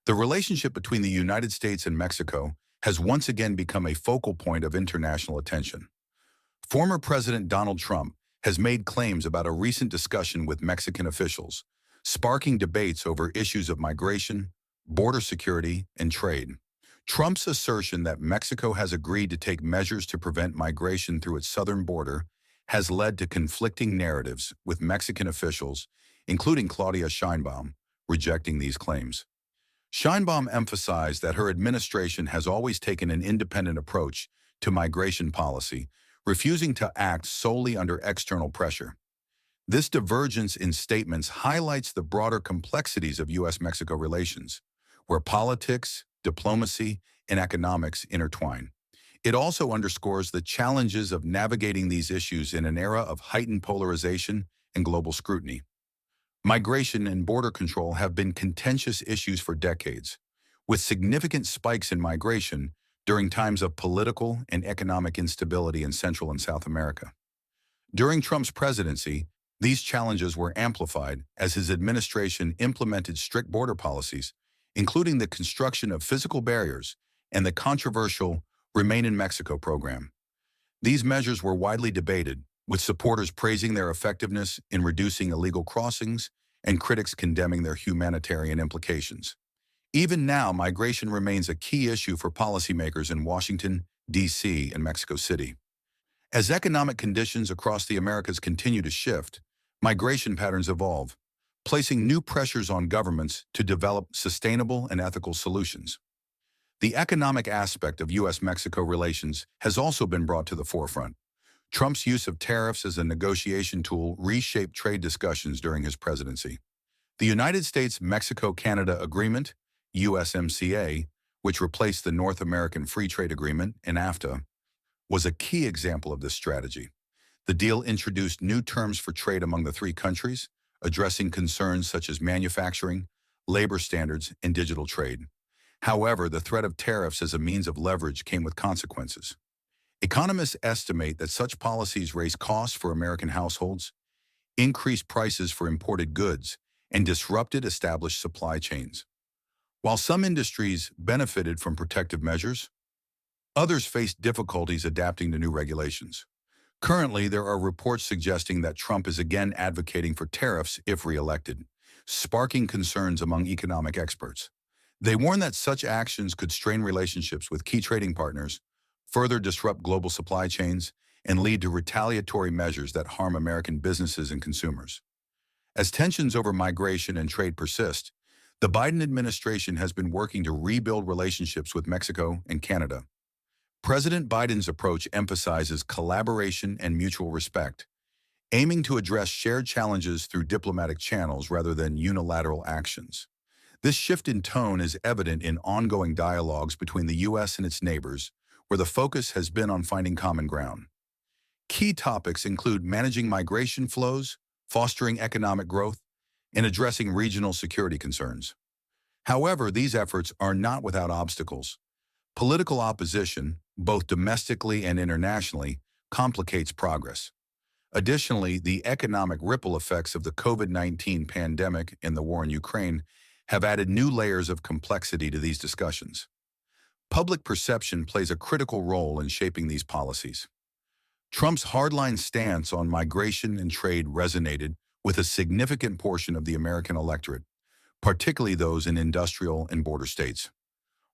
The relationship between the United States and Mexico has once again become a focal point of international attention. Former President Donald Trump has made claims about a recent discussion with Mexican officials, sparking debates over issues of migration, border security, and trade. Trump's assertion that Mexico has agreed to take measures to prevent migration through its southern border has led to conflicting narratives, with Mexican officials, including Claudia Sheinbaum, rejecting these claims. Sheinbaum emphasized that her administration has always taken an independent approach to migration policy, refusing to act solely under external pressure. This divergence in statements highlights the broader complexities of U.S. Mexico relations, where politics, diplomacy, and economics intertwine. It also underscores the challenges of navigating these issues in an era of heightened polarization and global scrutiny. Migration and border control have been contentious issues for decades, with significant spikes in migration during times of political and economic instability in Central and South America. During Trump's presidency, these challenges were amplified as his administration implemented strict border policies, including the construction of physical barriers and the controversial Remain in Mexico program. These measures were widely debated, with supporters praising their effectiveness in reducing illegal crossings and critics condemning their humanitarian implications. Even now, migration remains a key issue for policymakers in Washington, D.C., and Mexico City. As economic conditions across the Americas continue to shift, migration patterns evolve, placing new pressures on governments to develop sustainable and ethical solutions. The economic aspect of U.S. Mexico relations has also been brought to the forefront. Trump's use of tariffs as a negotiation tool reshaped trade discussions during his presidency. The United States-Mexico-Canada Agreement, USMCA, which replaced the North American Free Trade Agreement, NAFTA, was a key example of this strategy. The deal introduced new terms for trade among the three countries, addressing concerns such as manufacturing, labor standards, and digital trade. However, the threat of tariffs as a means of leverage came with consequences. Economists estimate that such policies raise costs for American households, increased prices for imported goods, and disrupted established supply chains. While some industries benefited from protective measures, others faced difficulties adapting to new regulations. Currently, there are reports suggesting that Trump is again advocating for tariffs if re-elected, sparking concerns among economic experts. They warn that such actions could strain relationships with key trading partners, further disrupt global supply chains, and lead to retaliatory measures that harm American businesses and consumers. As tensions over migration and trade persist, the Biden administration has been working to rebuild relationships with Mexico and Canada. President Biden's approach emphasizes collaboration and mutual respect, aiming to address shared challenges through diplomatic channels rather than unilateral actions. This shift in tone is evident in ongoing dialogues between the U.S. and its neighbors, where the focus has been on finding common ground. Key topics include managing migration flows, fostering economic growth, and addressing regional security concerns. However, these efforts are not without obstacles. Political opposition, both domestically and internationally, complicates progress. Additionally, the economic ripple effects of the COVID-19 pandemic and the war in Ukraine have added new layers of complexity to these discussions. Public perception plays a critical role in shaping these policies. Trump's hardline stance on migration and trade resonated with a significant portion of the American electorate, particularly those in industrial and border states.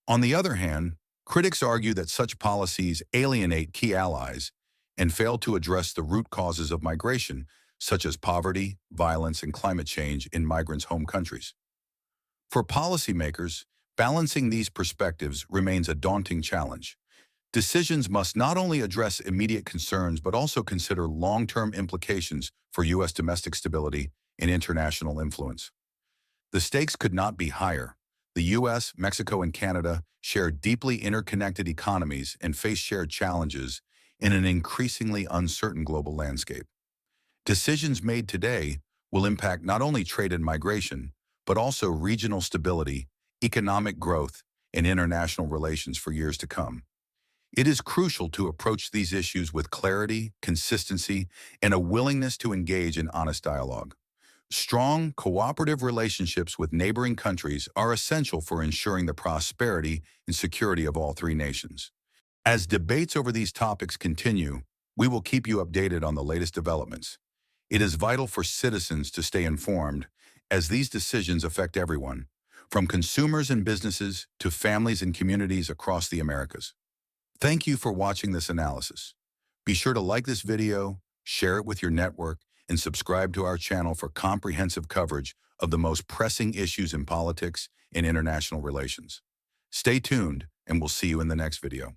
On the other hand, critics argue that such policies alienate key allies and fail to address the root causes of migration, such as poverty, violence, and climate change in migrants' home countries. For policymakers, balancing these perspectives remains a daunting challenge. Decisions must not only address immediate concerns but also consider long-term implications for U.S. domestic stability and international influence. The stakes could not be higher. The U.S., Mexico, and Canada share deeply interconnected economies and face shared challenges in an increasingly uncertain global landscape. Decisions made today will impact not only trade and migration, but also regional stability, economic growth, and international relations for years to come. It is crucial to approach these issues with clarity, consistency, and a willingness to engage in honest dialogue. Strong, cooperative relationships with neighboring countries are essential for ensuring the prosperity and security of all three nations. As debates over these topics continue, we will keep you updated on the latest developments. It is vital for citizens to stay informed, as these decisions affect everyone, from consumers and businesses to families and communities across the Americas. Thank you for watching this analysis. Be sure to like this video, share it with your network, and subscribe to our channel for comprehensive coverage of the most pressing issues in politics and international relations. Stay tuned, and we'll see you in the next video.